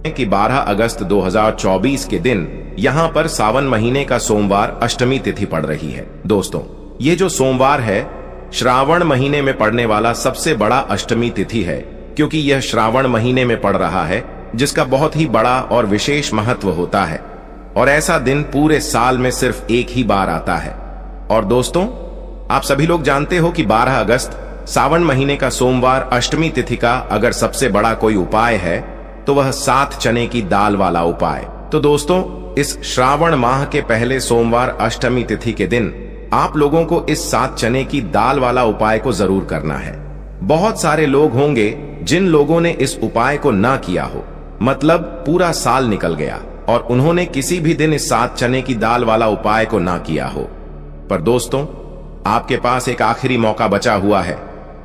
कि 12 अगस्त 2024 के दिन यहाँ पर सावन महीने का सोमवार अष्टमी तिथि पड़ रही है। दोस्तों, ये जो सोमवार है श्रावण महीने में पड़ने वाला सबसे बड़ा अष्टमी तिथि है, क्योंकि यह श्रावण महीने में पड़ रहा है, जिसका बहुत ही बड़ा और विशेष महत्व होता है। और ऐसा दिन पूरे साल में सिर्फ एक ही बार आता है। और दोस्तों, आप सभी लोग जानते हो कि 12 अगस्त सावन महीने का सोमवार अष्टमी तिथि का अगर सबसे बड़ा कोई उपाय है तो वह 7 चने की दाल वाला उपाय। तो दोस्तों, इस श्रावण माह के पहले सोमवार अष्टमी तिथि के दिन आप लोगों को इस 7 चने की दाल वाला उपाय को जरूर करना है। बहुत सारे लोग होंगे जिन लोगों ने इस उपाय को ना किया हो, मतलब पूरा साल निकल गया और उन्होंने किसी भी दिन इस 7 चने की दाल वाला उपाय को ना किया हो। पर दोस्तों, आपके पास एक आखिरी मौका बचा हुआ है,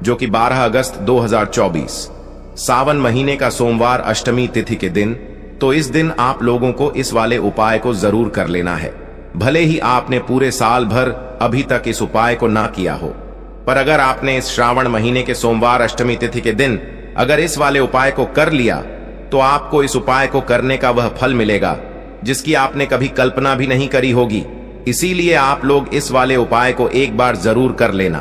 जो कि 12 अगस्त 2024 सावन महीने का सोमवार अष्टमी तिथि के दिन। तो इस दिन आप लोगों को इस वाले उपाय को जरूर कर लेना है। भले ही आपने पूरे साल भर अभी तक इस उपाय को ना किया हो, पर अगर आपने इस श्रावण महीने के सोमवार अष्टमी तिथि के दिन अगर इस वाले उपाय को कर लिया तो आपको इस उपाय को करने का वह फल मिलेगा जिसकी आपने कभी कल्पना भी नहीं करी होगी। इसीलिए आप लोग इस वाले उपाय को एक बार जरूर कर लेना,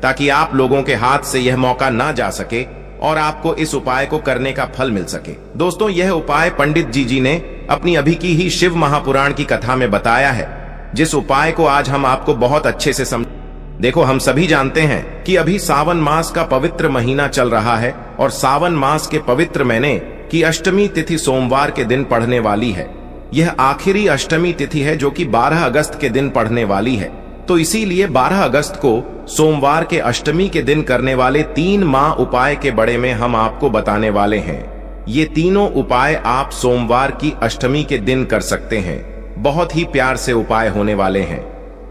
ताकि आप लोगों के हाथ से यह मौका ना जा सके और आपको इस उपाय को करने का फल मिल सके। दोस्तों, यह उपाय पंडित जी ने अपनी अभी की ही शिव महापुराण की कथा में बताया है, जिस उपाय को आज हम आपको बहुत अच्छे से समझ। देखो, हम सभी जानते हैं कि अभी सावन मास का पवित्र महीना चल रहा है और सावन मास के पवित्र महीने की अष्टमी तिथि सोमवार के दिन पढ़ने वाली है। यह आखिरी अष्टमी तिथि है जो कि 12 अगस्त के दिन पढ़ने वाली है। तो इसीलिए 12 अगस्त को सोमवार के अष्टमी के दिन करने वाले 3 माह उपाय के बारे में हम आपको बताने वाले हैं। ये तीनों उपाय आप सोमवार की अष्टमी के दिन कर सकते हैं। बहुत ही प्यार से उपाय होने वाले हैं।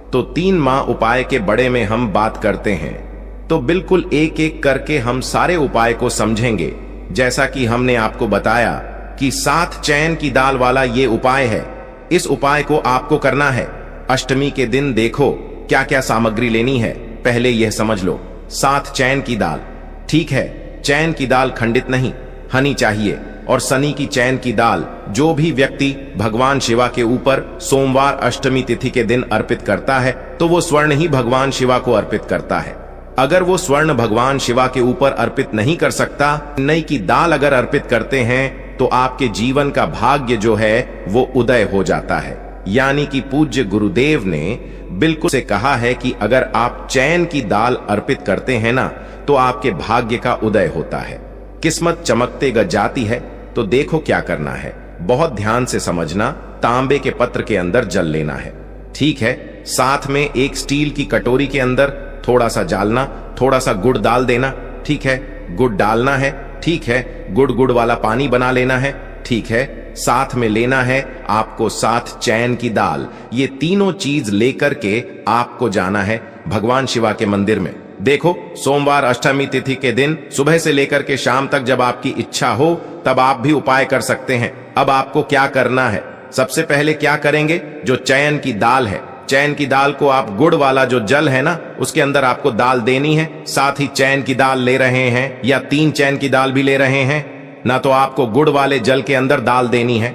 तो 3 माह उपाय के बारे में हम बात करते हैं, तो बिल्कुल एक एक करके हम सारे उपाय को समझेंगे। जैसा कि हमने आपको बताया कि 7 चैन की दाल वाला ये उपाय है। इस उपाय को आपको करना है अष्टमी के दिन। देखो क्या क्या सामग्री लेनी है, पहले यह समझ लो। 7 चैन की दाल, ठीक है, चैन की दाल खंडित नहीं, हनी चाहिए। और शनि की चैन की दाल जो भी व्यक्ति भगवान शिवा के ऊपर सोमवार अष्टमी तिथि के दिन अर्पित करता है, तो वो स्वर्ण ही भगवान शिवा को अर्पित करता है। अगर वो स्वर्ण भगवान शिवा के ऊपर अर्पित नहीं कर सकता, नई की दाल अगर अर्पित करते हैं, तो आपके जीवन का भाग्य जो है वो उदय हो जाता है। यानी कि पूज्य गुरुदेव ने बिल्कुल से कहा है कि अगर आप चैन की दाल अर्पित करते हैं ना, तो आपके भाग्य का उदय होता है, किस्मत चमकते गज जाती है। तो देखो क्या करना है, बहुत ध्यान से समझना। तांबे के पत्र के अंदर जल लेना है, ठीक है। साथ में एक स्टील की कटोरी के अंदर थोड़ा सा जालना, थोड़ा सा गुड़ डाल देना, ठीक है। गुड़ डालना है, ठीक है। गुड़ वाला पानी बना लेना है, ठीक है। साथ में लेना है आपको 7 चैन की दाल। ये तीनों चीज लेकर के आपको जाना है भगवान शिवा के मंदिर में। देखो, सोमवार अष्टमी तिथि के दिन सुबह से लेकर के शाम तक जब आपकी इच्छा हो तब आप भी उपाय कर सकते हैं। अब आपको क्या करना है, सबसे पहले क्या करेंगे, जो चैन की दाल है, चैन की दाल को आप गुड़ वाला जो जल है ना, उसके अंदर आपको दाल देनी है। साथ ही चैन की दाल ले रहे हैं या 3 चैन की दाल भी ले रहे हैं ना, तो आपको गुड़ वाले जल के अंदर दाल देनी है।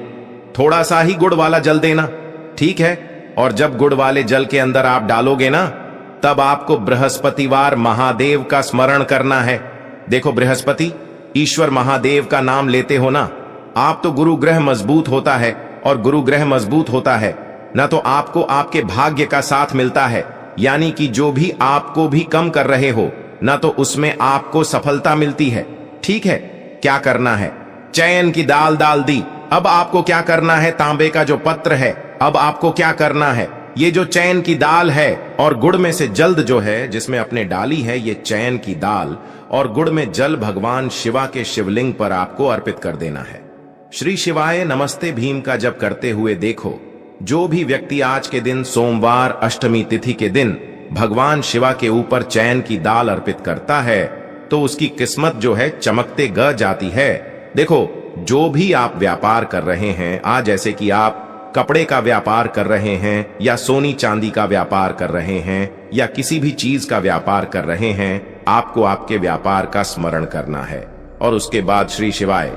थोड़ा सा ही गुड़ वाला जल देना, ठीक है। और जब गुड़ वाले जल के अंदर आप डालोगे ना, तब आपको बृहस्पतिवार महादेव का स्मरण करना है। देखो, बृहस्पति ईश्वर महादेव का नाम लेते हो ना आप, तो गुरु ग्रह मजबूत होता है। और गुरु ग्रह मजबूत होता है ना, तो आपको आपके भाग्य का साथ मिलता है। यानी कि जो भी आपको भी कम कर रहे हो ना, तो उसमें आपको सफलता मिलती है, ठीक है। क्या करना है, चैन की दाल डाल दी। अब आपको क्या करना है, तांबे का जो पत्र है, अब आपको क्या करना है, ये जो चैन की दाल है और गुड़ में से जल्द जो है जिसमें अपने डाली है, ये चैन की दाल और गुड़ में जल भगवान शिवा के शिवलिंग पर आपको अर्पित कर देना है। श्री शिवाय नमस्ते भीम का जप करते हुए देखो, जो भी व्यक्ति आज के दिन सोमवार अष्टमी तिथि के दिन भगवान शिवा के ऊपर चैन की दाल अर्पित करता है, तो उसकी किस्मत जो है चमकते ग जाती है। देखो, जो भी आप व्यापार कर रहे हैं आज, जैसे कि आप कपड़े का व्यापार कर रहे हैं या सोनी चांदी का व्यापार कर रहे हैं या किसी भी चीज का व्यापार कर रहे हैं, आपको आपके व्यापार का स्मरण करना है और उसके बाद श्री शिवाय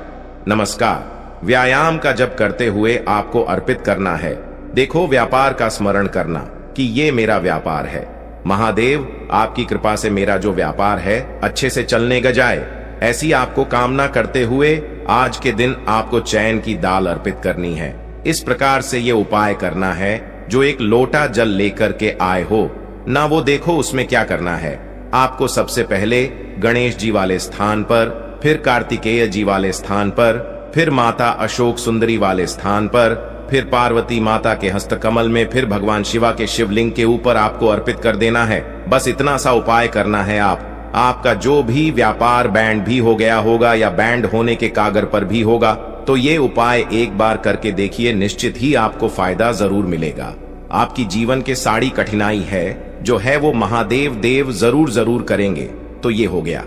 नमस्कार व्यायाम का जप करते हुए आपको अर्पित करना है। देखो, व्यापार का स्मरण करना कि ये मेरा व्यापार है। महादेव, आपकी कृपा से मेरा जो व्यापार है अच्छे से चलने जाए, ऐसी आपको कामना करते हुए आज के दिन आपको चैन की दाल अर्पित करनी है। इस प्रकार से ये उपाय करना है। जो एक लोटा जल लेकर के आए हो ना, वो देखो उसमें क्या करना है। आपको सबसे पहले गणेश जी वाले स्थान पर, फिर कार्तिकेय जी वाले स्थान पर, फिर माता अशोक सुंदरी वाले स्थान पर, फिर पार्वती माता के हस्तकमल में, फिर भगवान शिवा के शिवलिंग के ऊपर आपको अर्पित कर देना है। बस इतना सा उपाय करना है। आपका जो भी व्यापार बैंड भी हो गया होगा या बैंड होने के कागर पर भी होगा, तो ये उपाय एक बार करके देखिए, निश्चित ही आपको फायदा जरूर मिलेगा। आपकी जीवन के सारी कठिनाई है जो है वो महादेव देव जरूर करेंगे। तो ये हो गया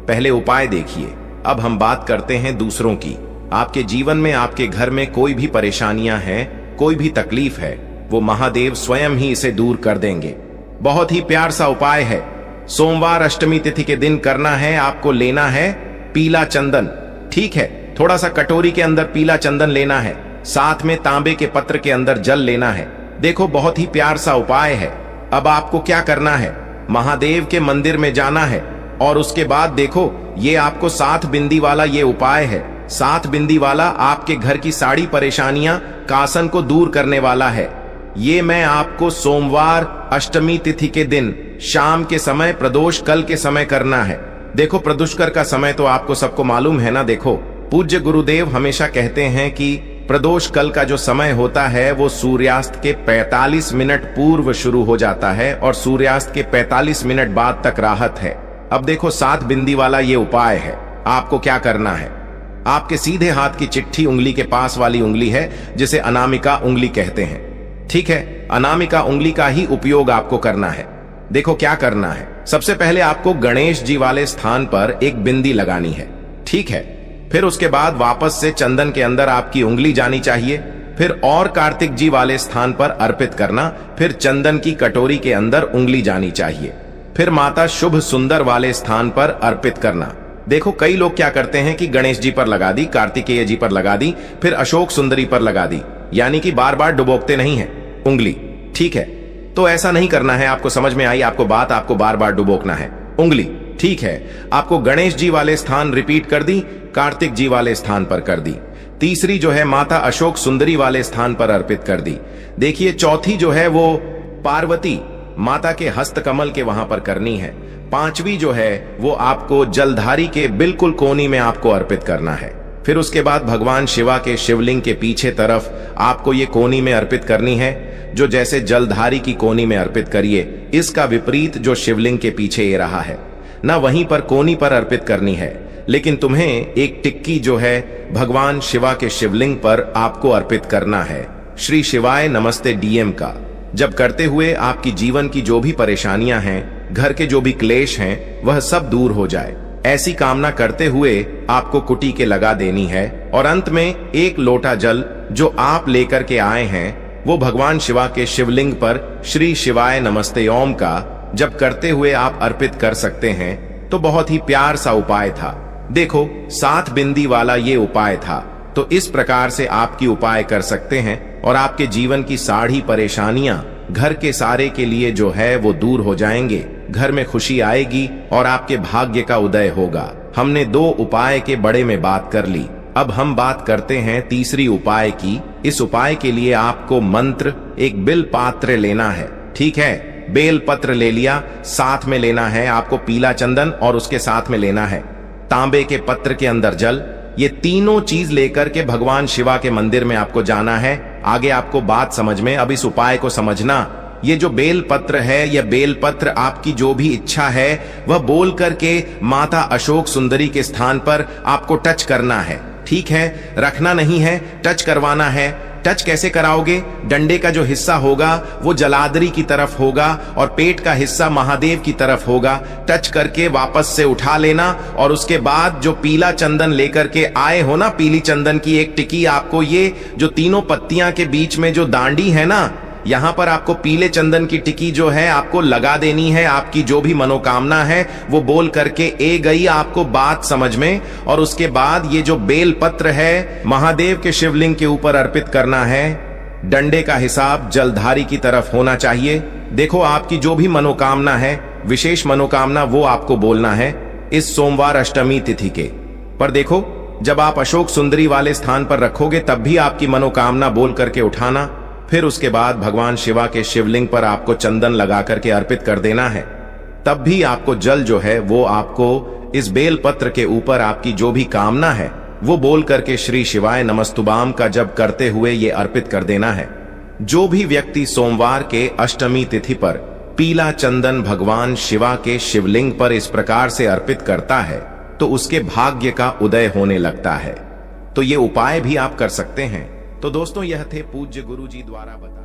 पहले उपाय। देखिए, अब हम बात करते हैं दूसरों की। आपके जीवन में, आपके घर में कोई भी परेशानियां हैं, कोई भी तकलीफ है, वो महादेव स्वयं ही इसे दूर कर देंगे। बहुत ही प्यार सा उपाय है। सोमवार अष्टमी तिथि के दिन करना है। आपको लेना है पीला चंदन, ठीक है। थोड़ा सा कटोरी के अंदर पीला चंदन लेना है, साथ में तांबे के पत्र के अंदर जल लेना है। देखो, बहुत ही प्यार सा उपाय है। अब आपको क्या करना है, महादेव के मंदिर में जाना है और उसके बाद देखो, ये आपको 7 बिंदी वाला ये उपाय है। 7 बिंदी वाला आपके घर की सारी परेशानियां, कासन को दूर करने वाला है। ये मैं आपको सोमवार अष्टमी तिथि के दिन शाम के समय, प्रदोष कल के समय करना है। देखो, प्रदुष्कर का समय तो आपको सबको मालूम है ना। देखो, पूज्य गुरुदेव हमेशा कहते हैं कि प्रदोष कल का जो समय होता है वो सूर्यास्त के 45 मिनट पूर्व शुरू हो जाता है और सूर्यास्त के 45 मिनट बाद तक राहत है। अब देखो, 7 बिंदी वाला ये उपाय है। आपको क्या करना है, आपके सीधे हाथ की चिट्ठी उंगली के पास वाली उंगली है जिसे अनामिका उंगली कहते हैं, ठीक है। अनामिका उंगली का ही उपयोग आपको करना है। देखो क्या करना है, सबसे पहले आपको गणेश जी वाले स्थान पर एक बिंदी लगानी है, ठीक है। फिर उसके बाद वापस से चंदन के अंदर आपकी उंगली जानी चाहिए। फिर और कार्तिक जी वाले स्थान पर अर्पित करना। फिर चंदन की कटोरी के अंदर उंगली जानी चाहिए। फिर माता शुभ सुंदर वाले स्थान पर अर्पित करना। देखो, कई लोग क्या करते हैं कि गणेश जी पर लगा दी, कार्तिकेय जी पर लगा दी, फिर अशोक सुंदरी पर लगा दी, यानी कि बार बार डुबोकते नहीं है उंगली, ठीक है। तो ऐसा नहीं करना है। आपको समझ में आई आपको बात, आपको बार बार डुबोकना है उंगली, ठीक है। आपको गणेश जी वाले स्थान रिपीट कर दी, कार्तिक जी वाले स्थान पर कर दी। तीसरी जो है माता अशोक सुंदरी वाले स्थान पर अर्पित कर दी। देखिए, चौथी जो है वो पार्वती माता के हस्तकमल के वहां पर करनी है। पांचवी जो है वो आपको जलधारी के बिल्कुल कोनी में आपको अर्पित करना है। फिर उसके बाद भगवान शिवा के शिवलिंग के पीछे तरफ आपको ये कोनी में अर्पित करनी है। जो जैसे जलधारी की कोनी में अर्पित करिए, इसका विपरीत जो शिवलिंग के पीछे ये रहा है ना, वहीं पर कोनी पर अर्पित करनी है। लेकिन तुम्हें एक टिक्की जो है भगवान शिवा के शिवलिंग पर आपको अर्पित करना है। श्री शिवाय नमस्ते डीएम का जब करते हुए आपकी जीवन की जो भी परेशानियां हैं, घर के जो भी क्लेश हैं, वह सब दूर हो जाए, ऐसी कामना करते हुए आपको कुटी के लगा देनी है। और अंत में एक लोटा जल जो आप लेकर के आए हैं, वो भगवान शिवा के शिवलिंग पर श्री शिवाय नमस्ते ओम का जब करते हुए आप अर्पित कर सकते हैं। तो बहुत ही प्यार सा उपाय था। देखो, 7 बिंदी वाला ये उपाय था। तो इस प्रकार से आपकी उपाय कर सकते हैं और आपके जीवन की सारी परेशानियां घर के सारे के लिए जो है वो दूर हो जाएंगे। घर में खुशी आएगी और आपके भाग्य का उदय होगा। हमने 2 उपाय के बड़े में बात कर ली। अब हम बात करते हैं तीसरी उपाय की। इस उपाय के लिए आपको मंत्र एक बिल पात्र लेना है, ठीक है। बेल पत्र ले लिया, साथ में लेना है आपको पीला चंदन और उसके साथ में लेना है तांबे के पत्र के अंदर जल। ये तीनों चीज लेकर के भगवान शिवा के मंदिर में आपको जाना है। आगे आपको बात समझ में, अब इस उपाय को समझना। ये जो बेल पत्र है, यह बेल पत्र आपकी जो भी इच्छा है वह बोल करके माता अशोक सुंदरी के स्थान पर आपको टच करना है, ठीक है। रखना नहीं है, टच करवाना है। टच कैसे कराओगे? डंडे का जो हिस्सा होगा वो जलादरी की तरफ होगा और पेट का हिस्सा महादेव की तरफ होगा। टच करके वापस से उठा लेना और उसके बाद जो पीला चंदन लेकर के आए हो ना, पीली चंदन की एक टिकी आपको, ये जो तीनों पत्तियां के बीच में जो दांडी है ना, यहाँ पर आपको पीले चंदन की टिकी जो है आपको लगा देनी है। आपकी जो भी मनोकामना है वो बोल करके ए गई आपको बात समझ में। और उसके बाद ये जो बेल पत्र है महादेव के शिवलिंग के ऊपर अर्पित करना है। डंडे का हिसाब जलधारी की तरफ होना चाहिए। देखो आपकी जो भी मनोकामना है, विशेष मनोकामना, वो आपको बोलना है इस सोमवार अष्टमी तिथि के। पर देखो जब आप अशोक सुंदरी वाले स्थान पर रखोगे तब भी आपकी मनोकामना बोल करके उठाना। फिर उसके बाद भगवान शिवा के शिवलिंग पर आपको चंदन लगा करके अर्पित कर देना है। तब भी आपको जल जो है वो आपको इस बेल पत्र के ऊपर आपकी जो भी कामना है वो बोल करके श्री शिवाय नमस्तुभ्याम का जप करते हुए ये अर्पित कर देना है। जो भी व्यक्ति सोमवार के अष्टमी तिथि पर पीला चंदन भगवान शिवा के शिवलिंग पर इस प्रकार से अर्पित करता है तो उसके भाग्य का उदय होने लगता है। तो ये उपाय भी आप कर सकते हैं। तो दोस्तों यह थे पूज्य गुरु जी द्वारा बताए।